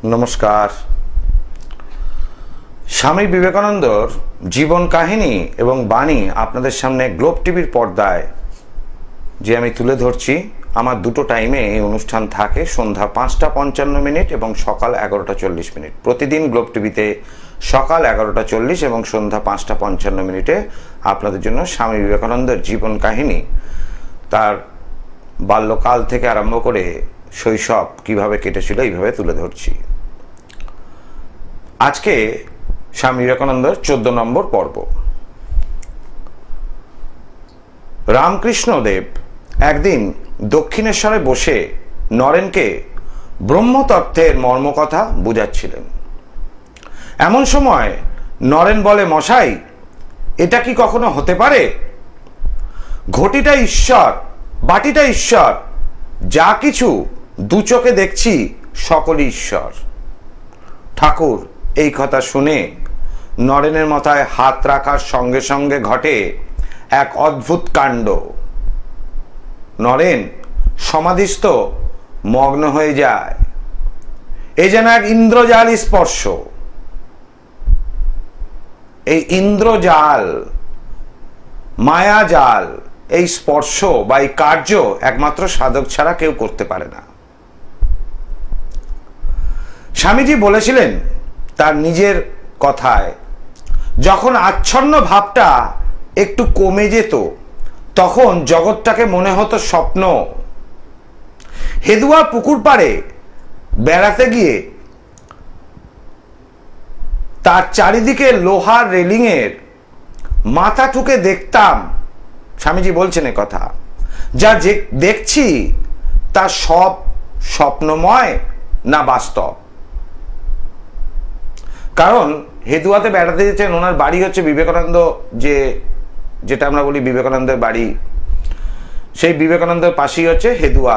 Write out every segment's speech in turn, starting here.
নমস্কার। স্বামী বিবেকানন্দর জীবন কাহিনী এবং বাণী আপনাদের সামনে গ্লোব টিভির পর্দায় যে আমি তুলে ধরছি। আমার দুটো টাইমে এই অনুষ্ঠান থাকে, সন্ধ্যা 5টা 55 এবং সকাল 11টা 40। প্রতিদিন গ্লোব টিভিতে সকাল 11টা 40 এবং সন্ধ্যা 5টা 55 আপনাদের জন্য স্বামী বিবেকানন্দের জীবন কাহিনী, তার বাল্যকাল থেকে আরম্ভ করে শৈশব কিভাবে কেটেছিল এইভাবে তুলে ধরছি। আজকে স্বামী বিবেকানন্দের 14 নম্বর পর্ব। রামকৃষ্ণদেব একদিন দক্ষিণেশ্বরে বসে নরেনকে ব্রহ্মতত্ত্বের মর্মকথা বুঝাচ্ছিলেন। এমন সময় নরেন বলে, মশাই, এটা কি কখনো হতে পারে? ঘটিটা ঈশ্বর, বাটিটা ঈশ্বর, যা কিছু দু চোখে দেখছি সকলই ঈশ্বর। ঠাকুর এই কথা শুনে নরেনের মাথায় হাত রাখার সঙ্গে সঙ্গে ঘটে এক অদ্ভুত কাণ্ড। নরেন সমাধিস্থ মগ্ন হয়ে যায়। এই যেন এক ইন্দ্রজাল স্পর্শ। এই ইন্দ্রজাল, মায়াজাল, এই স্পর্শ বা এই কার্য একমাত্র সাধক ছাড়া কেউ করতে পারে না। স্বামীজি বলেছিলেন তার নিজের কথায়, যখন আচ্ছন্ন ভাবটা একটু কমে যেত তখন জগৎটাকে মনে হতো স্বপ্ন। হেদুয়া পুকুর পাড়ে বেড়াতে গিয়ে তার চারিদিকে লোহার রেলিংয়ের মাথা ঠুকে দেখতাম, স্বামীজি বলছেন এ কথা, যা দেখছি তা সব স্বপ্নময় না বাস্তব। কারণ হেদুয়াতে বেড়াতে যেতেন, ওনার বাড়ি হচ্ছে বিবেকানন্দ, যেটা আমরা বলি বিবেকানন্দের বাড়ি, সেই বিবেকানন্দের পাশেই হচ্ছে হেদুয়া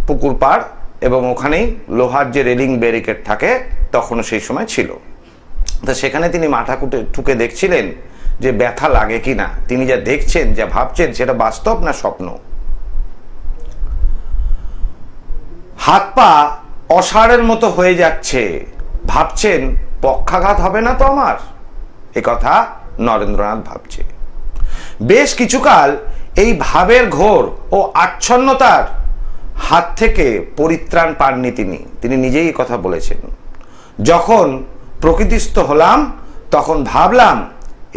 পুকুর পাড়, এবং ওখানেই লোহার যে রেলিং ব্যারিকেড থাকে তখনও সেই সময় ছিল। তো সেখানে তিনি মাথা ঠুকে দেখছিলেন যে ব্যথা লাগে কি না। তিনি যা দেখছেন, যা ভাবছেন, সেটা বাস্তব না স্বপ্ন। হাত পা অসাড়ের মতো হয়ে যাচ্ছে, ভাবছেন পক্ষাঘাত হবে না তো আমার? এ কথা নরেন্দ্রনাথ ভাবছে। বেশ কিছুকাল এই ভাবের ঘোর ও আচ্ছন্নতার হাত থেকে পরিত্রাণ পাননি তিনি নিজেই কথা বলেছেন। যখন প্রকৃতিস্থ হলাম তখন ভাবলাম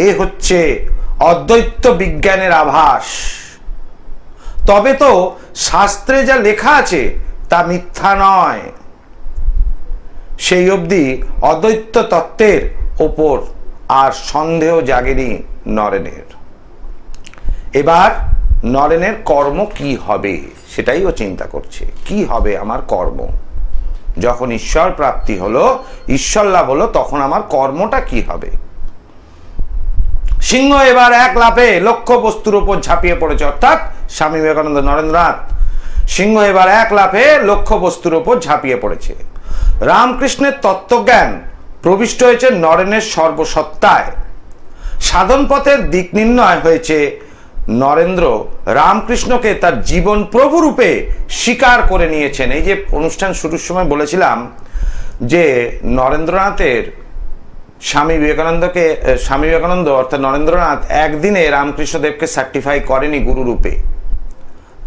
এ হচ্ছে অদ্বৈত বিজ্ঞানের আভাস। তবে তো শাস্ত্রে যা লেখা আছে তা মিথ্যা নয়। সেই অবধি অদ্বৈত তত্ত্বের ওপর আর সন্দেহ জাগেনি নরেনের। এবার নরেনের কর্ম কি হবে সেটাই ও চিন্তা করছে। কি হবে আমার কর্ম? যখন ঈশ্বর প্রাপ্তি হলো, ঈশ্বর লাভ হলো, তখন আমার কর্মটা কি হবে? সিংহ এবার এক লাফে লক্ষ্য বস্তুর উপর ঝাঁপিয়ে পড়েছে, অর্থাৎ স্বামী বিবেকানন্দ নরেন্দ্রনাথ। সিংহ এবার এক লাফে লক্ষ্য বস্তুর উপর ঝাঁপিয়ে পড়েছে। রামকৃষ্ণের তত্ত্বজ্ঞান প্রবিষ্ট হয়েছে নরেনের সর্বসত্তায়। সাধন পথের দিক নির্ণয় হয়েছে। নরেন্দ্র রামকৃষ্ণকে তার জীবন প্রভু রূপে স্বীকার করে নিয়েছেন। এই যে অনুষ্ঠান শুরুর সময় বলেছিলাম যে নরেন্দ্রনাথের স্বামী বিবেকানন্দ অর্থাৎ নরেন্দ্রনাথ একদিনে রামকৃষ্ণদেবকে সার্টিফাই করেনি গুরু রূপে।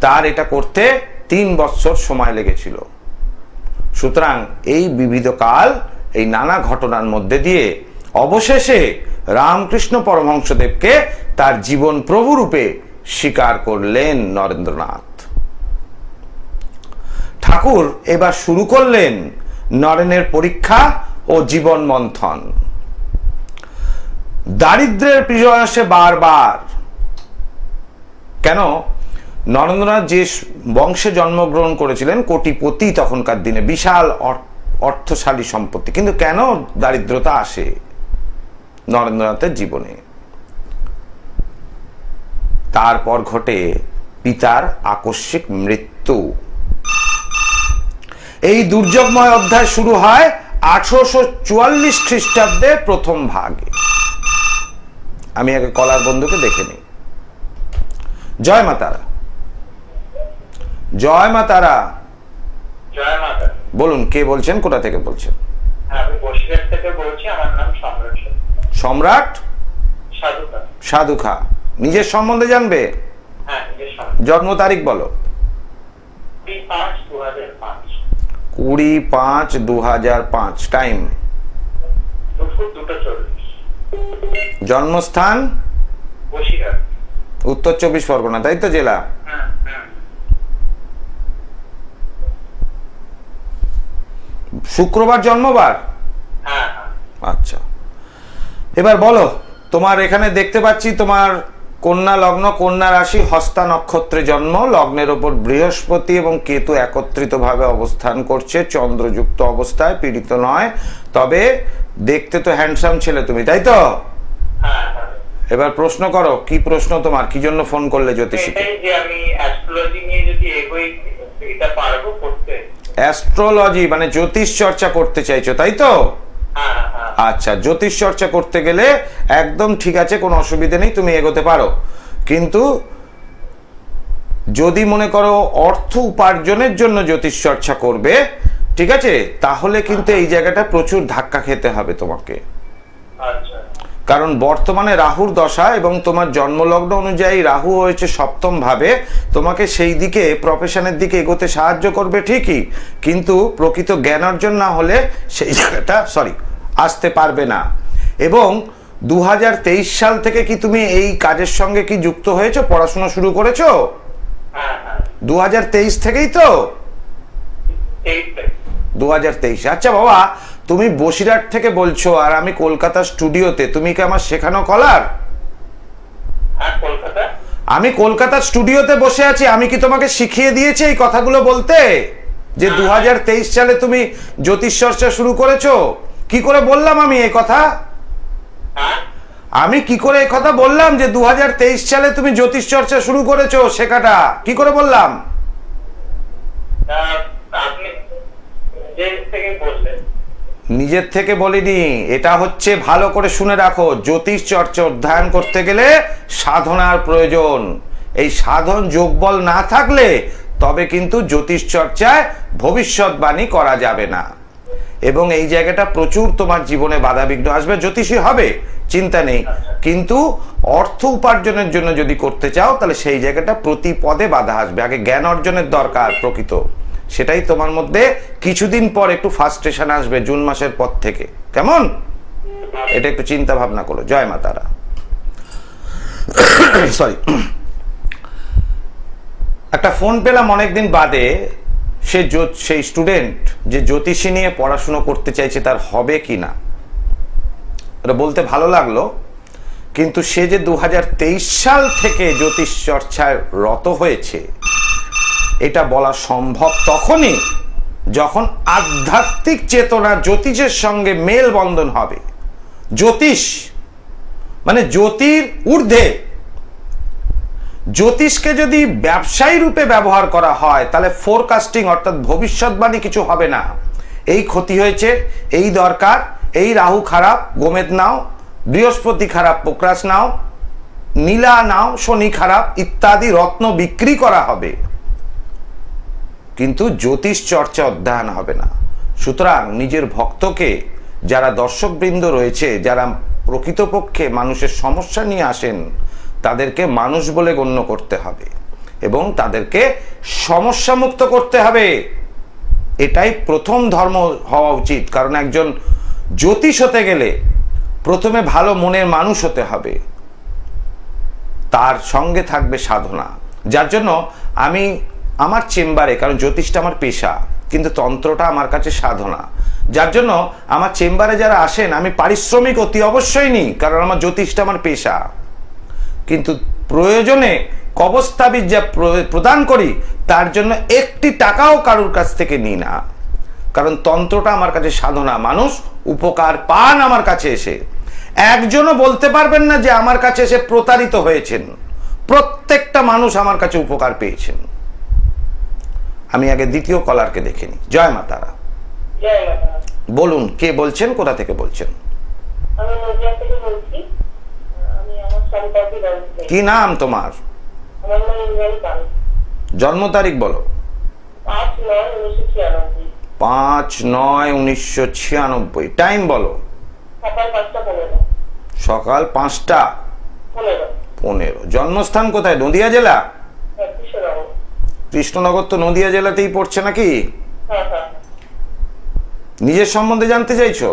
তার এটা করতে 3 বৎসর সময় লেগেছিল। সুতরাং এই বিবিধ কাল, এই নানা ঘটনার মধ্যে দিয়ে অবশেষে রামকৃষ্ণ পরমহংসদেবকে তার জীবন প্রভু রূপে স্বীকার করলেন নরেন্দ্রনাথ। ঠাকুর এবার শুরু করলেন নরেনের পরীক্ষা ও জীবন মন্থন। দারিদ্র্যের পিছনে আসে বারবার। কেন? নরেন্দ্রনাথ যে বংশে জন্মগ্রহণ করেছিলেন, কোটিপতি তখনকার দিনে, বিশাল অর্থশালী সম্পত্তি, কিন্তু কেন দারিদ্রতা আসে নরেন্দ্রনাথের জীবনে? তারপর ঘটে পিতার আকস্মিক মৃত্যু। এই দুর্যোগময় অধ্যায় শুরু হয় 1844 খ্রিস্টাব্দে প্রথম ভাগে। আমি আগে কলার বন্ধুকে দেখে নিই। জয় মা তারা। জয় মা তারা। জয় মাতা। বলুন কে বলছেন, কোথা থেকে বলছেন? আমি বসিরহাট থেকে বলছি, আমার নাম সম্রাট। সম্রাট সাধুখা। সাধুখা, নিজের সম্বন্ধে জানবে? হ্যাঁ, নিজের সম্বন্ধে। জন্ম তারিখ বলো। 20/5/2005। টাইম? দুপুর 2:40। জন্মস্থান? বসিরহাট, উত্তর 24 পরগনা, তাই তো জেলা? হ্যাঁ। শুক্রবার জন্মবার? হ্যাঁ। আচ্ছা, এবার বলো, তোমার এখানে দেখতে পাচ্ছি তোমার কন্যা লগ্ন, কন্যা রাশি, হস্তা নক্ষত্রে জন্ম, লগ্নের ওপর বৃহস্পতি এবং কেতু একত্রিত ভাবে অবস্থান করছে, চন্দ্রযুক্ত অবস্থায়, পীড়িত নয়, তবে দেখতে তো হ্যান্ডসাম ছেলে তুমি, তাই তো? হ্যাঁ। এবার প্রশ্ন করো, কি প্রশ্ন তোমার, কি জন্য ফোন করলে জ্যোতিষীকে? যে আমি অ্যাস্ট্রোলজি নিয়ে যদি এগোই, এটা পারবো করতে? অ্যাস্ট্রোলজি মানে জ্যোতিষ চর্চা করতে চাইছো, তাই তো? আচ্ছা, জ্যোতিষ চর্চা করতে গেলে একদম ঠিক আছে, কোনো অসুবিধা নেই, তুমি এগোতে পারো। কিন্তু যদি মনে করো অর্থ উপার্জনের জন্য জ্যোতিষ চর্চা করবে, ঠিক আছে, তাহলে কিন্তু এই জায়গাটা প্রচুর ধাক্কা খেতে হবে তোমাকে। কারণ বর্তমানে রাহুর দশা এবং তোমার জন্মলগ্ন অনুযায়ী রাহু হয়েছে সপ্তম ভাবে, তোমাকে সেই দিকে প্রফেশনের দিকে এগোতে সাহায্য করবে ঠিকই, কিন্তু প্রকৃত জ্ঞান অর্জন না হলে সেই জায়গাটা আসতে পারবে না। এবং 2023 সাল থেকে কি তুমি এই কাজের সঙ্গে কি যুক্ত হয়েছো, পড়াশোনা শুরু করেছো? 2023 থেকেই তো? 2023। আচ্ছা বাবা, তুমি বসিরহাট থেকে বলছো আর আমি কলকাতা স্টুডিওতে, তুমি কি আমার শেখানো কলার? আমি কলকাতা স্টুডিওতে বসে আছি, আমি কি তোমাকে শিখিয়ে দিয়েছি এই কথাগুলো বলতে, যে 2023 সালে তুমি জ্যোতিষ চর্চা শুরু করেছো? কি করে বললাম আমি এই কথা? আমি কি করে এই কথা বললাম যে 2023 সালে তুমি জ্যোতিষ চর্চা শুরু করেছো শেখাটা? কি করে বললাম? নিজের থেকে বলিনি, এটা হচ্ছে, ভালো করে শুনে রাখো, জ্যোতিষ চর্চা অধ্যয়ন করতে গেলে সাধনার প্রয়োজন। এই সাধন যোগবল না থাকলে তবে কিন্তু জ্যোতিষ চর্চায় ভবিষ্যৎবাণী করা যাবে না, এবং এই জায়গাটা প্রচুর তোমার জীবনে বাধা বিঘ্ন আসবে। জ্যোতিষী হবে, চিন্তা নেই, কিন্তু অর্থ উপার্জনের জন্য যদি করতে চাও তাহলে সেই জায়গাটা প্রতি পদে বাধা আসবে। আগে জ্ঞান অর্জনের দরকার প্রকৃত, সেটাই তোমার মধ্যে কিছুদিন পর একটু ফার্স্ট্রেশন আসবে, জুন মাসের পর থেকে, কেমন? এটা একটু চিন্তা ভাবনা করো। জয় মা তারা। একটা ফোন পেলাম অনেকদিন বাদে, সেই স্টুডেন্ট যে জ্যোতিষী নিয়ে পড়াশুনো করতে চাইছে তার হবে কি না এটা বলতে ভালো লাগলো, কিন্তু সে যে 2023 সাল থেকে জ্যোতিষ চর্চায় রত হয়েছে এটা বলা সম্ভব তখনই যখন আধ্যাত্মিক চেতনা জ্যোতিষের সঙ্গে মেল বন্ধন হবে। জ্যোতিষ মানে জ্যোতির ঊর্ধ্বে, জ্যোতিষকে যদি ব্যবসায়ী রূপে ব্যবহার করা হয় তাহলে ফোরকাস্টিং অর্থাৎ ভবিষ্যৎবাণী কিছু হবে না। এই ক্ষতি হয়েছে, এই দরকার, এই রাহু খারাপ, গোমেদ নাও, বৃহস্পতি খারাপ, পোকরাস নাও, নীলা নাও, শনি খারাপ ইত্যাদি রত্ন বিক্রি করা হবে, কিন্তু জ্যোতিষ চর্চা অধ্যয়ন হবে না। সুতরাং নিজের ভক্তকে, যারা দর্শকবৃন্দ রয়েছে, যারা প্রকৃতপক্ষে মানুষের সমস্যা নিয়ে আসেন, তাদেরকে মানুষ বলে গণ্য করতে হবে এবং তাদেরকে সমস্যা মুক্ত করতে হবে। এটাই প্রথম ধর্ম হওয়া উচিত। কারণ একজন জ্যোতিষ হতে গেলে প্রথমে ভালো মনের মানুষ হতে হবে, তার সঙ্গে থাকবে সাধনা। যার জন্য আমি আমার চেম্বারে, কারণ জ্যোতিষটা আমার পেশা কিন্তু তন্ত্রটা আমার কাছে সাধনা, যার জন্য আমার চেম্বারে যারা আসেন আমি পারিশ্রমিক অতি অবশ্যই নিই, কারণ আমার জ্যোতিষটা আমার পেশা, কিন্তু প্রয়োজনে কবস্তাবিজ যা প্রদান করি তার জন্য একটি টাকাও কারোর কাছ থেকে নিই না, কারণ তন্ত্রটা আমার কাছে সাধনা। মানুষ উপকার পান আমার কাছে এসে, একজনও বলতে পারবেন না যে আমার কাছে এসে প্রতারিত হয়েছেন। প্রত্যেকটা মানুষ আমার কাছে উপকার পেয়েছেন। আমি আগে দ্বিতীয় কলারকে দেখে নি। জয় মা তারা। বলুন কে বলছেন, কোথা থেকে বলছেন? কি নাম তোমার? জন্ম তারিখ বলো। 5/9/1996। টাইম বলো। সকাল 5টা 15। সকাল 5টা 15। জন্মস্থান কোথায়? নদিয়া জেলা? কৃষ্ণনগর তো নদিয়া জেলাতেই পড়ছে নাকি? নিজের সম্বন্ধে জানতে চাইছো?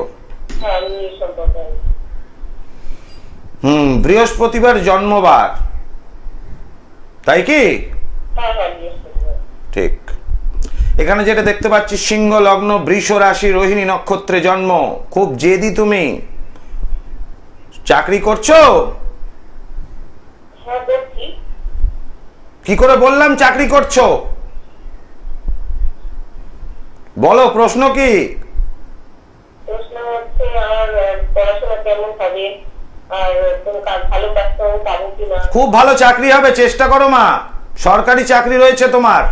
বৃহস্পতিবার জন্মবার, তাই কি? ঠিক। এখানে যেটা দেখতে পাচ্ছি, সিংহ লগ্ন, বৃষ রাশি, রোহিণী নক্ষত্রে জন্ম। খুব জেদি তুমি। চাকরি করছো? কি করে বললাম চাকরি করছো? বলো, প্রশ্ন কি? প্রশ্ন হচ্ছে আমার পড়াশোনা কেমন হবে, আর ভালো কাজ পাবো কিনা। খুব ভালো চাকরি হবে, চেষ্টা করো মা। সরকারি চাকরি রয়েছে তোমার।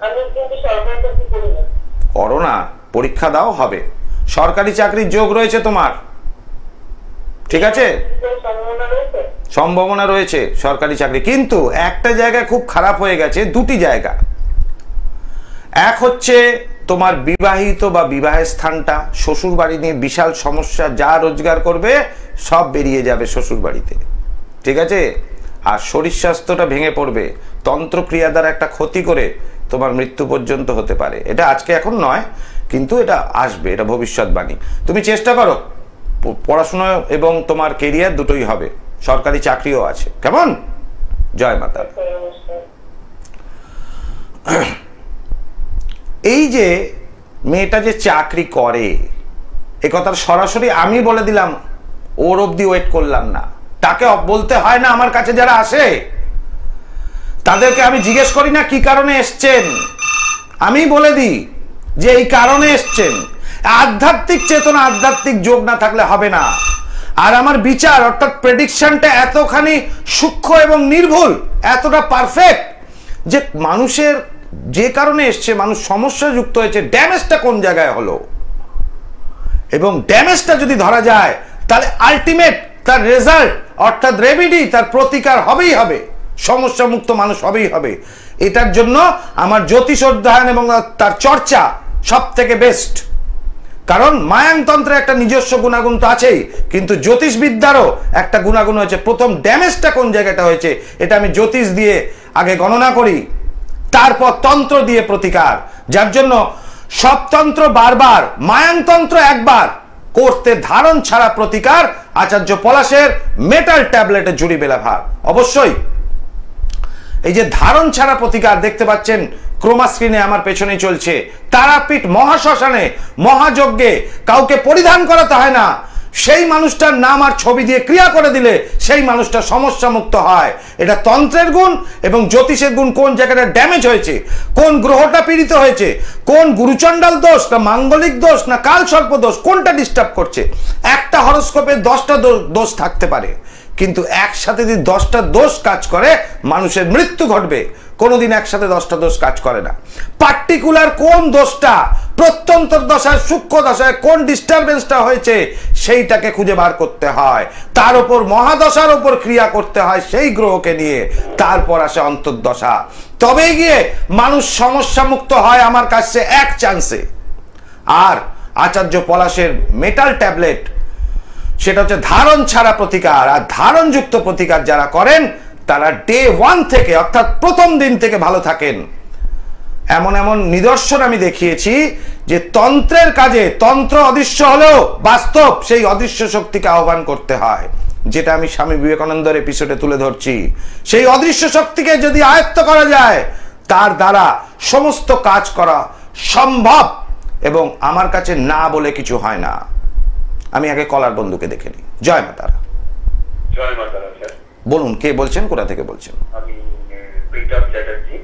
আমি কিন্তু সরকারি চাকরি করি না। করো না, পরীক্ষা দাও, হবে। সরকারি চাকরির যোগ রয়েছে তোমার, ঠিক আছে? সম্ভাবনা রয়েছে সরকারি চাকরি, কিন্তু একটা জায়গায় খুব খারাপ হয়ে গেছে। দুটি জায়গা। এক হচ্ছে তোমার বিবাহিত বা বিবাহের স্থানটা, শ্বশুর বাড়ি নিয়ে বিশাল সমস্যা। যা রোজগার করবে সব বেরিয়ে যাবে শ্বশুর বাড়িতে, ঠিক আছে? আর শরীর স্বাস্থ্যটা ভেঙে পড়বে। তন্ত্রক্রিয়া দ্বারা একটা ক্ষতি করে তোমার মৃত্যু পর্যন্ত হতে পারে। এটা আজকে এখন নয়, কিন্তু এটা আসবে, এটা ভবিষ্যৎবাণী। তুমি চেষ্টা করো, পড়াশোনা এবং তোমার কেরিয়ার দুটোই হবে। সরকারি চাকরিও আছে। কেমন? জয় মাতা। এই যে মেয়েটা যে চাকরি করে, এ কথার সরাসরি আমি বলে দিলাম, ওর অবধি ওয়েট করলাম না। তাকে বলতে হয় না? আমার কাছে যারা আসে তাদেরকে আমি জিজ্ঞেস করি না কি কারণে এসছেন, আমি বলে দিই যে এই কারণে এসছেন। আধ্যাত্মিক চেতনা, আধ্যাত্মিক যোগ না থাকলে হবে না। আর আমার বিচার অর্থাৎ প্রেডিকশনটা এতখানি সূক্ষ্ম এবং নির্ভুল, এতটা পারফেক্ট যে মানুষের যে কারণে এসছে, মানুষ সমস্যা যুক্ত হয়েছে, ড্যামেজটা কোন জায়গায় হলো, এবং ড্যামেজটা যদি ধরা যায় তাহলে আলটিমেট তার রেজাল্ট অর্থাৎ রেমেডি, তার প্রতিকার হবেই হবে। সমস্যা মুক্ত মানুষ হবেই হবে। এটার জন্য আমার জ্যোতিষ অধ্যয়ন এবং তার চর্চা সব থেকে বেস্ট। কারণ মায়াংতন্ত্রের একটা নিজস্ব গুণাগুণ তো আছেই, কিন্তু জ্যোতিষবিদ্যারও একটা গুণাগুণ হয়েছে। প্রথম ড্যামেজটা কোন জায়গাটা হয়েছে এটা আমি জ্যোতিষ দিয়ে আগে গণনা করি, তারপর তন্ত্র দিয়ে প্রতিকার। যার জন্য সব তন্ত্র বারবার, মায়াংতন্ত্র একবার করতে ধারণ ছাড়া প্রতিকার। আচার্য পলাশের মেটাল ট্যাবলেটের জুড়ি বেলা ভার। অবশ্যই এই যে ধারণ ছাড়া প্রতিকার দেখতে পাচ্ছেন ক্রোমা স্ক্রিনে আমার পেছনে চলছে। তারাপীঠ মহাশ্মশানে মহাযজ্ঞে কাউকে পরিধান করাতে হয় না। সেই মানুষটার নাম আর ছবি দিয়ে ক্রিয়া করে দিলে সেই মানুষটা সমস্যা মুক্ত হয়। এটা তন্ত্রের গুণ এবং জ্যোতিষের গুণ। কোন জায়গাটা ড্যামেজ হয়েছে, কোন গ্রহটা পীড়িত হয়েছে, কোন গুরুচণ্ডাল দোষ না মাঙ্গলিক দোষ না কাল সর্প দোষ, কোনটা ডিস্টার্ব করছে। একটা হরোস্কোপে 10টা দোষ থাকতে পারে, কিন্তু একসাথে যদি 10টা দোষ কাজ করে মানুষের মৃত্যু ঘটবে। কোনোদিন একসাথে 10টা দোষ কাজ করে না। পার্টিকুলার কোন দোষটা প্রত্যন্তর দশায়, সূক্ষ্ম দশায় কোন ডিস্টারবেন্সটা হয়েছে সেইটাকে খুঁজে বার করতে হয়। তার উপর মহাদশার উপর ক্রিয়া করতে হয় সেই গ্রহকে নিয়ে, তারপর আসে অন্তর্দশা। তবে গিয়ে মানুষ সমস্যা মুক্ত হয় আমার কাছে এক চান্সে। আর আচার্য পলাশের মেটাল ট্যাবলেট, সেটা হচ্ছে ধারণ ছাড়া প্রতিকার। আর ধারণযুক্ত প্রতিকার যারা করেন তারা ডে 1 থেকে অর্থাৎ প্রথম দিন থেকে ভালো থাকেন। এমন এমন নিদর্শন আমি দেখিয়েছি যে তন্ত্রের কাজে, তন্ত্র অদৃশ্য হলেও বাস্তব সেই অদৃশ্য শক্তিকে আহ্বান করতে হয়, যেটা আমি স্বামী বিবেকানন্দের এপিসোডে তুলে ধরছি। সেই অদৃশ্য শক্তিকে যদি আয়ত্ত করা যায় তার দ্বারা সমস্ত কাজ করা সম্ভব, এবং আমার কাছে না বলে কিছু হয় না। আমি আগে কলার বন্ধুকে দেখে নিই। জয় মাতারা। জয় মাতারা স্যার। বলুন, কে বলছেন, কোথা থেকে বলছেন? আমি প্রীতম চ্যাটার্জি,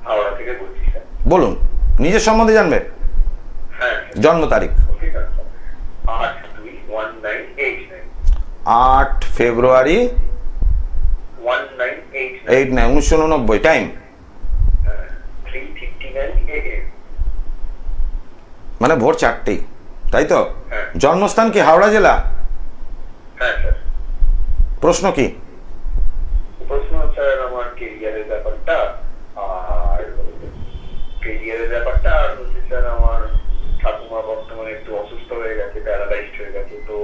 হাওড়া থেকে বলছি স্যার। বলুন, নিজের সম্বন্ধে জানবেন? হ্যাঁ। জন্ম তারিখ? 8/2/1989। 8 ফেব্রুয়ারি 1989। টাইম? 3:59 AM। মানে ভোর 4টেই, তাই তো? হ্যাঁ। জন্মস্থান কি হাওড়া জেলা? হ্যাঁ স্যার। প্রশ্ন কি? প্রশ্ন স্যার আমার কেরিয়ারের ব্যাপারটা, আর কেরিয়ারের ব্যাপারটা, আর হচ্ছে স্যার আমার ঠাকুমা বর্তমানে একটু অসুস্থ হয়ে গেছে, প্যারালাইজড হয়ে গেছে, তো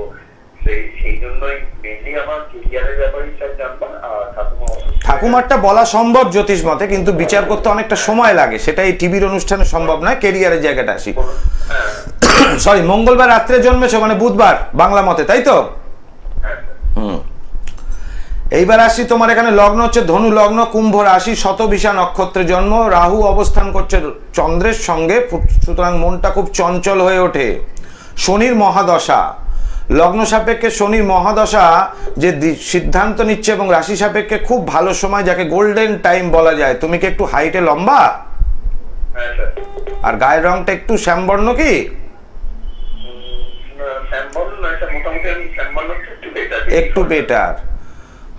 সেই জন্যই মেনলি আমার কেরিয়ারের ব্যাপারে স্যার জানবা। আর ঠাকুমা অসুস্থ, ঠাকুমারটা বলা সম্ভব জ্যোতিষ মতে, কিন্তু বিচার করতে অনেকটা সময় লাগে, সেটা এই টিভির অনুষ্ঠানে সম্ভব নয়। কেরিয়ারের জায়গাটা আসি। সরি, মঙ্গলবার রাত্রে জন্মেছো, মানে বুধবার বাংলা মতে, তাই তো? এইবার আসি, তোমার এখানে লগ্ন হচ্ছে ধনু লগ্ন, কুম্ভ রাশি, শতবিশা নক্ষত্রে জন্ম, রাহু অবস্থান করছে চন্দ্রের সঙ্গে, সুতরাং মনটা খুব চঞ্চল হয়ে ওঠে। শনির মহাদশা, লগ্ন সাপেক্ষে শনির মহাদশা যে সিদ্ধান্ত নিচ্ছে এবং রাশি সাপেক্ষে খুব ভালো সময়, যাকে গোল্ডেন টাইম বলা যায়। তুমি কি একটু হাইটে লম্বা? আর গায়ের রংটা একটু শ্যামবর্ণ কি? একটু বেটার,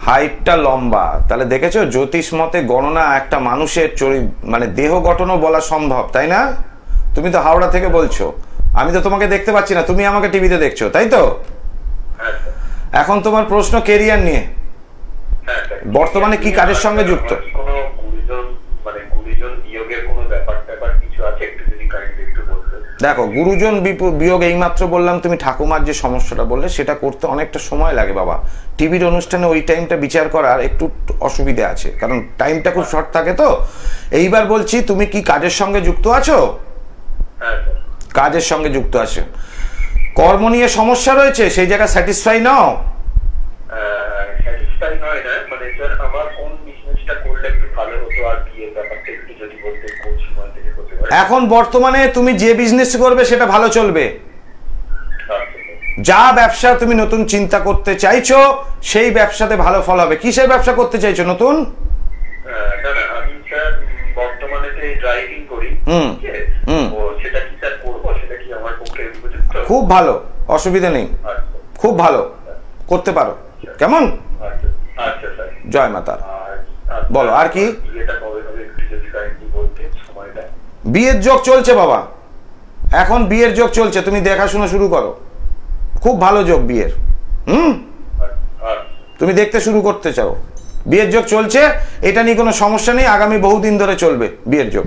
হাইটটা লম্বা। তাহলে দেখেছো জ্যোতিষ মতে গণনা একটা মানুষের মানে দেহ গঠনও বলা সম্ভব, তাই না? তুমি তো হাওড়া থেকে বলছো, আমি তো তোমাকে দেখতে পাচ্ছি না, তুমি আমাকে টিভিতে দেখছো, তাই তো? এখন তোমার প্রশ্ন কেরিয়ার নিয়ে, বর্তমানে কি কাজের সঙ্গে যুক্ত? দেখো, গুরুজন বিয়োগ এইমাত্র বললাম, তুমি ঠাকুমার যে সমস্যাটা বললে সেটা করতে অনেকটা সময় লাগে বাবা। টিভির অনুষ্ঠানে ওই টাইমটা বিচার করার একটু অসুবিধা আছে, কারণ টাইমটা খুব শর্ট থাকে তো। এইবার বলছি, তুমি কি কাজের সঙ্গে যুক্ত আছো? কাজের সঙ্গে যুক্ত আছে, কর্ম নিয়ে সমস্যা রয়েছে, সেই জায়গা স্যাটিসফাই নাও? এখন বর্তমানে তুমি যে বিজনেস করবে সেটা ভালো চলবে। যা ব্যবসা তুমি নতুন চিন্তা করতে চাইছো সেই ব্যবসাতে ভালো ফল হবে। কিসের ব্যবসা করতে চাইছো নতুন? খুব ভালো, অসুবিধা নেই, খুব ভালো করতে পারো। কেমন? জয় মাতা। বলো আর কি? বিয়ের যোগ চলছে বাবা, এখন বিয়ের যোগ চলছে, তুমি দেখাশোনা শুরু করো, খুব ভালো যোগ বিয়ের। তুমি দেখতে শুরু করতে চাও, বিয়ের যোগ চলছে, এটা নিয়ে কোনো সমস্যা নেই, আগামী বহুদিন ধরে চলবে বিয়ের যোগ।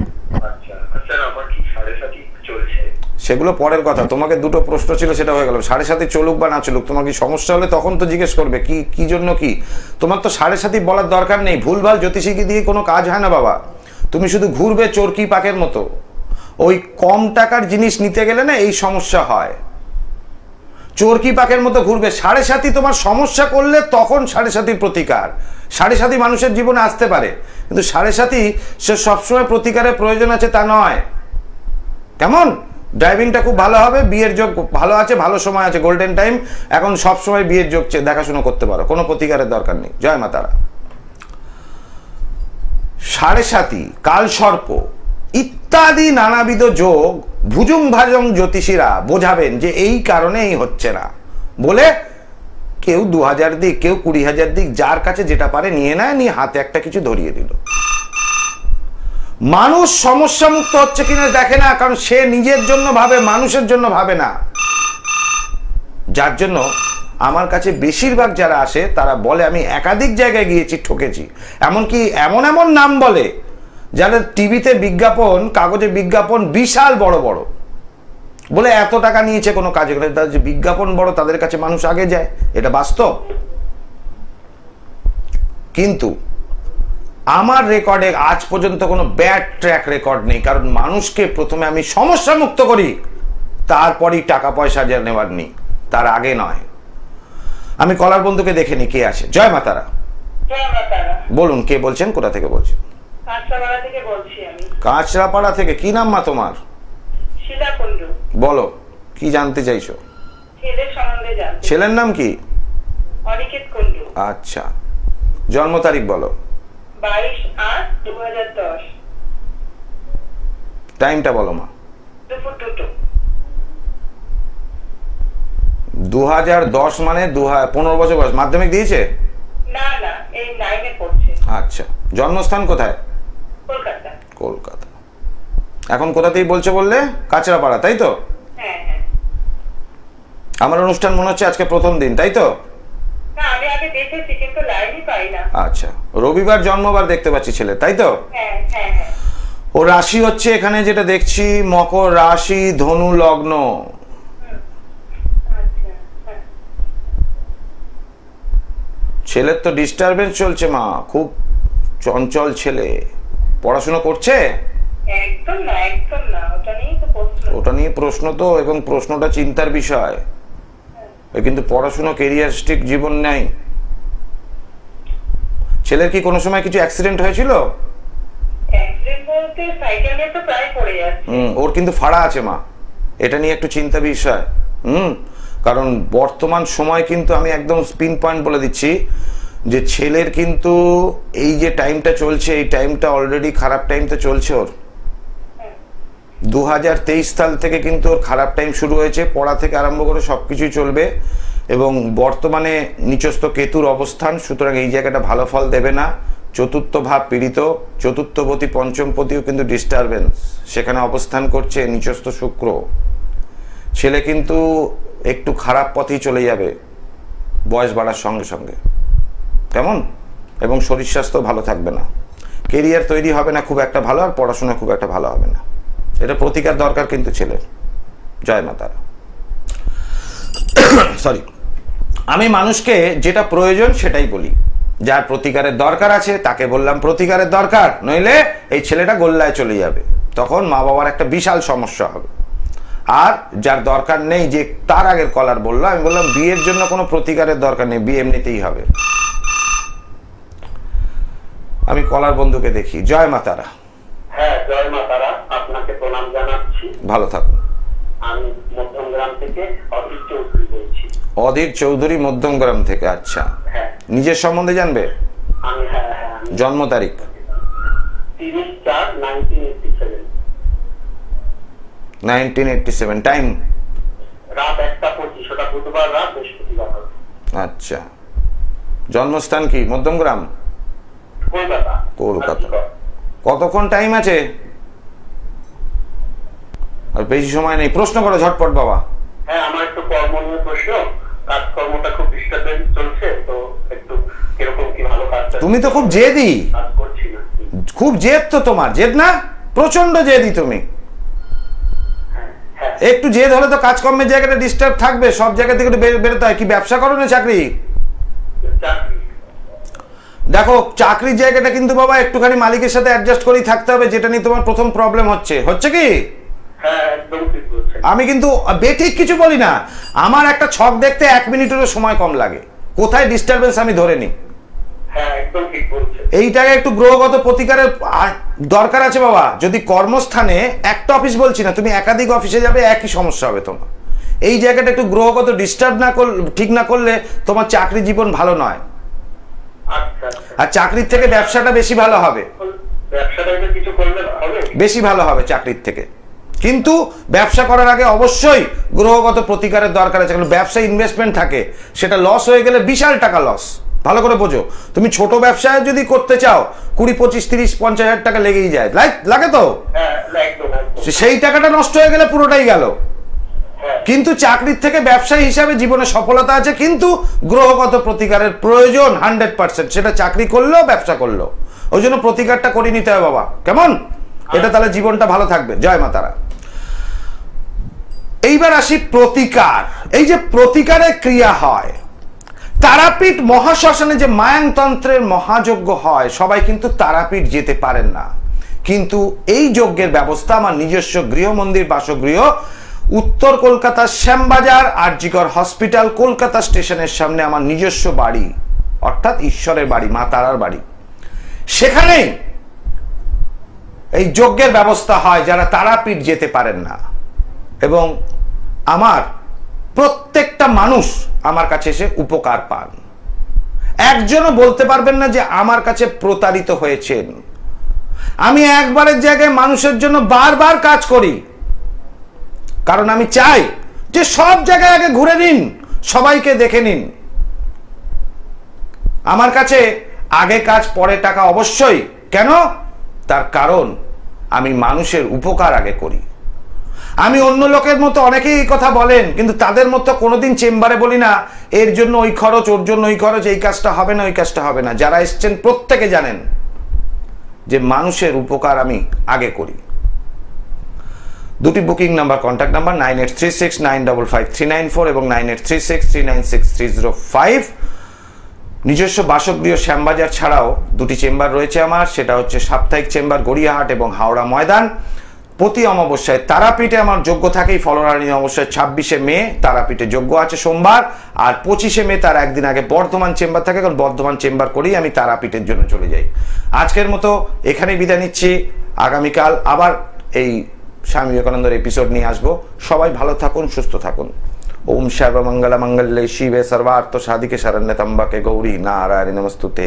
সেগুলো পরের কথা, তোমাকে দুটো প্রশ্ন ছিল সেটা হয়ে গেল। 7.5 চলুক বা না চলুক, তোমার কি সমস্যা হলে তখন তো জিজ্ঞেস করবে কি জন্য কি। তোমার তো 7.5 বলার দরকার নেই, ভুলভাল জ্যোতিষীকে দিয়ে কোনো কাজ হয় না বাবা। তুমি শুধু ঘুরবে চরকি পাকের মতো, ওই কম টাকার জিনিস নিতে গেলে না এই সমস্যা হয়, চরকি পাকের মতো ঘুরবে। 7.5 তোমার সমস্যা করলে তখন 7.5 প্রতিকার। 7.5 মানুষের জীবনে আসতে পারে, কিন্তু 7.5 সে সবসময় প্রতিকারের প্রয়োজন আছে তা নয়। কেমন? ড্রাইভিংটা খুব ভালো হবে, বিয়ের যোগ ভালো আছে, ভালো সময় আছে, গোল্ডেন টাইম। এখন সবসময় বিয়ের যোগ দেখাশোনা করতে পারো, কোনো প্রতিকারের দরকার নেই। জয় মাতারা। 7.5 কালসর্প ইত্যাদি নানাবিধ যোগ ভুজুং ভাজং জ্যোতিষীরা বোঝাবেন যে এই কারণেই হচ্ছে না বলে, কেউ 2000 দিক, কেউ 20,000 দিক, যার কাছে যেটা পারে নিয়ে নেয়, নিয়ে হাতে একটা কিছু ধরিয়ে দিল। মানুষ সমস্যা মুক্ত হচ্ছে কিনা দেখে না, কারণ সে নিজের জন্য ভাবে, মানুষের জন্য ভাবে না। যার জন্য আমার কাছে বেশিরভাগ যারা আসে তারা বলে আমি একাধিক জায়গায় গিয়েছি, ঠকেছি। এমনকি এমন এমন নাম বলে যাদের টিভিতে বিজ্ঞাপন, কাগজে বিজ্ঞাপন বিশাল বড় বড়, বলে এত টাকা নিয়েছে কোনো কাজে করে। তাদের যে বিজ্ঞাপন বড়, তাদের কাছে মানুষ আগে যায়, এটা বাস্তব। কিন্তু আমার রেকর্ডে আজ পর্যন্ত কোনো ব্যাড ট্র্যাক রেকর্ড নেই, কারণ মানুষকে প্রথমে আমি সমস্যা মুক্ত করি, তারপরই টাকা পয়সা যা নেওয়ার নেই, তার আগে নয়। আমি কলার বন্ধুকে দেখে নি কে আছে। জয় মাতারা। বলুন কে বলছেন, কোথা থেকে বলছেন? কাঁচরাপাড়া থেকে বলছি আমি। কাঁচরাপাড়া থেকে। কি নাম মা তোমার? শিলা কুণ্ডু। বলো কি জানতে চাইছো? ছেলের সম্বন্ধে জানতে। ছেলের নাম কি? অনিকেত কুণ্ডু। আচ্ছা, জন্ম তারিখ বলো। 22/8/2010। টাইমটা বলো মা। দুপুর 2টো। 2010 মানে 15 বছর বয়স। মাধ্যমিক দিয়েছে? না না, এই 9-এ পড়ছে। আচ্ছা, জন্মস্থান কোথায়? কলকাতা। কলকাতা। এখন কোথাতেই বলছে বললে? কাঁচরাপাড়া, তাই তো? হ্যাঁ হ্যাঁ। আমার অনুষ্ঠান মনে হচ্ছে আজকে প্রথম দিন, তাই তো? না, আমি আগে দেখেছি কিন্তু লাইনই পাই না। আচ্ছা, রবিবার জন্মবার দেখতে পাচ্ছি ছেলে, তাই তো? হ্যাঁ হ্যাঁ হ্যাঁ। ও রাশি হচ্ছে এখানে যেটা দেখছি মকর রাশি, ধনু লগ্ন। আচ্ছা, হ্যাঁ। ছেলের তো ডিস্টারবেন্স চলছে মা, খুব চঞ্চল ছেলে। পড়াশোনা করছে? একদম না, একদম না, ওটা নিয়েই তো প্রশ্ন। ওটা নিয়ে প্রশ্ন তো, এবং প্রশ্নটা চিন্তার বিষয়। এ কিন্তু পড়াশোনা কেরিয়ারিস্টিক জীবন নেই। ছেলের কি কোনো সময় কিছু অ্যাক্সিডেন্ট হয়েছিল? অ্যাক্সিডেন্ট বলতে সাইকেল নিয়ে তো প্রায় পড়ে যাচ্ছে। ওর কিন্তু ফাড়া আছে মা, এটা নিয়ে একটু চিন্তা বিষয়। কারণ বর্তমান সময় কিন্তু আমি একদম স্পিন পয়েন্ট বলে দিচ্ছি যে ছেলের কিন্তু এই যে টাইমটা চলছে, এই টাইমটা অলরেডি খারাপ টাইমটা চলছে ওর। 2023 সাল থেকে কিন্তু ওর খারাপ টাইম শুরু হয়েছে, পড়া থেকে আরম্ভ করে সবকিছুই চলবে। এবং বর্তমানে নিচস্থ কেতুর অবস্থান, সুতরাং এই জায়গাটা ভালো ফল দেবে না। চতুর্থ ভাব পীড়িত, চতুর্থপতি পঞ্চমপতিও কিন্তু ডিস্টারবেন্স, সেখানে অবস্থান করছে নিচস্থ শুক্র। ছেলে কিন্তু একটু খারাপ পথেই চলে যাবে বয়স বাড়ার সঙ্গে সঙ্গে, কেমন? এবং শরীর স্বাস্থ্য ভালো থাকবে না, কেরিয়ার তৈরি হবে না খুব একটা ভালো, আর পড়াশোনা খুব একটা ভালো হবে না। এটা প্রতিকার দরকার কিন্তু ছেলের। জয় মা তারা। সরি, আমি মানুষকে যেটা প্রয়োজন সেটাই বলি। যার প্রতিকারের দরকার আছে তাকে বললাম প্রতিকারের দরকার, নইলে এই ছেলেটা গোল্লায় চলে যাবে, তখন মা বাবার একটা বিশাল সমস্যা হবে। আর যার দরকার নেই, যে তার আগের কলার বললো, আমি বললাম বিয়ের জন্য কোনো প্রতিকারের দরকার নেই, বিয়ে এমনিতেই হবে। আমি কলার বন্ধুকে দেখি। জয় মা তারা। হ্যাঁ, জয় মা তারা, আপনাকে প্রণাম জানাচ্ছি। ভালো থাকুন। আমি মধ্যমগ্রাম থেকে অধীর চৌধুরী বলছি। অধীর চৌধুরী মধ্যমগ্রাম থেকে, আচ্ছা। হ্যাঁ, নিজের সম্বন্ধে জানবে? আমি জন্ম তারিখ? 30/4/1987। 1987। টাইম? রাত 1:25, ওটা বুধবার রাত, বৃহস্পতিবার রাত। আচ্ছা। জন্মস্থান কি? মধ্যমগ্রাম, কলকাতা। কলকাতা। কতক্ষণ টাইম আছে? আর বেশি সময় নেই, প্রশ্ন করো ঝটপট বাবা। হ্যাঁ, আমার একটু কর্ম নিয়ে প্রশ্ন। কাজকর্মটা খুব ডিস্টার্বেন্স চলছে, তো একটু কিরকম কি ভালো কাজ। তুমি তো খুব জেদি, কাজ করছি না। খুব জেদ তো তোমার, জেদ না? প্রচন্ড জেদি তুমি। একটু জেদ হলে তো কাজকর্মের জায়গাটা ডিস্টার্ব থাকবে, সব জায়গা থেকে বেরোতে হয়। কি ব্যবসা করো না চাকরি? দেখো, চাকরির জায়গাটা কিন্তু বাবা একটুখানি মালিকের সাথে অ্যাডজাস্ট করেই থাকতে হবে, যেটা নিয়ে তোমার প্রথম প্রবলেম হচ্ছে কি? আমি কিন্তু বেঠিক কিছু বলি না, আমার একটা ছক দেখতে 1 মিনিটেরও সময় কম লাগে। কোথায় ডিস্টারবেন্স আমি ধরে নিই। এইটাকে একটু গ্রহগত প্রতিকারের দরকার আছে বাবা। যদি কর্মস্থানে একটা অফিস বলছি না, তুমি একাধিক অফিসে যাবে, একই সমস্যা হবে তোমার। এই জায়গাটা একটু গ্রহগত ডিস্টার্ব না করলে, ঠিক না করলে তোমার চাকরি জীবন ভালো নয়। আর চাকরির থেকে ব্যবসাটা বেশি ভালো হবে, বেশি ভালো হবে চাকরির থেকে। কিন্তু ব্যবসা করার আগে অবশ্যই গ্রহগত প্রতিকারের দরকার আছে, কারণ ব্যবসায় ইনভেস্টমেন্ট থাকে, সেটা লস হয়ে গেলে বিশাল টাকা লস। ভালো করে বোঝো, তুমি ছোট ব্যবসায় যদি করতে চাও 20, 25, 30, 50 হাজার টাকা লেগেই যায়, লাগে তো। সেই টাকাটা নষ্ট হয়ে গেলে পুরোটাই গেল। কিন্তু চাকরির থেকে ব্যবসায়ী হিসাবে জীবনে সফলতা আছে, কিন্তু গ্রহগত প্রতিকারের প্রয়োজন 100%, সেটা চাকরি করলেও ব্যবসা করলেও। ওই জন্য প্রতিকারটা করে নিতে হবে বাবা, কেমন? এটা তাহলে জীবনটা ভালো থাকবে। জয় মা তারা। এইবার আসি প্রতিকার। এই যে প্রতিকারের ক্রিয়া হয়, তারাপীঠ মহাশ্মশানে যে মায়াংতন্ত্রের মহাযজ্ঞ হয়, সবাই কিন্তু তারাপীঠ যেতে পারেন না। কিন্তু এই যজ্ঞের ব্যবস্থা আমার নিজস্ব গৃহমন্দির বাসগৃহ, উত্তর কলকাতার শ্যামবাজার আরজিকর হসপিটাল, কলকাতা স্টেশনের সামনে আমার নিজস্ব বাড়ি, অর্থাৎ ঈশ্বরের বাড়ি, মা তারার বাড়ি। সেখানেই এই যজ্ঞের ব্যবস্থা হয় যারা তারাপীঠ যেতে পারেন না। এবং আমার প্রত্যেকটা মানুষ আমার কাছে এসে উপকার পান। একজনও বলতে পারবেন না যে আমার কাছে প্রতারিত হয়েছেন। আমি একবারের জায়গায় মানুষের জন্য বারবার কাজ করি, কারণ আমি চাই যে সব জায়গায় আগে ঘুরে নিন, সবাইকে দেখে নিন। আমার কাছে আগে কাজ পরে টাকা অবশ্যই। কেন? তার কারণ আমি মানুষের উপকার আগে করি। আমি অন্য লোকের মতো, অনেকেই এই কথা বলেন, কিন্তু তাদের মতো কোনোদিন চেম্বারে বলি না এর জন্য ওই খরচ, ওর জন্য ওই খরচ, এই কাজটা হবে না, ওই কাজটা হবে না। যারা এসছেন প্রত্যেকে জানেন যে মানুষের উপকার আমি আগে করি। দুটি বুকিং নাম্বার, কন্ট্যাক্ট নাম্বার 9836955394 এবং 9836396305। নিজস্ব বাসগৃহ শ্যামবাজার ছাড়াও দুটি চেম্বার রয়েছে আমার, সেটা হচ্ছে সাপ্তাহিক চেম্বার গড়িয়াহাট এবং হাওড়া ময়দান। প্রতি অমাবস্যায় তারাপীঠে আমার যজ্ঞ থাকেই, ফলরানি অমাবস্যায় 26শে মে তারাপীঠে যজ্ঞ আছে সোমবার, আর 25শে মে তার একদিন আগে বর্ধমান চেম্বার থাকে, কারণ বর্ধমান চেম্বার করেই আমি তারাপীঠের জন্য চলে যাই। আজকের মতো এখানেই বিদায় নিচ্ছি, আগামীকাল আবার এই স্বামী বিবেকানন্দের এপিসোড নিয়ে আসবো। সবাই ভালো থাকুন, সুস্থ থাকুন। ওম সর্বমঙ্গল মঙ্গলে শিবে সর্বার্থ সাধিকে শরণ্যে ত্র্যম্বকে গৌরী নারায়ণী নমস্তুতে।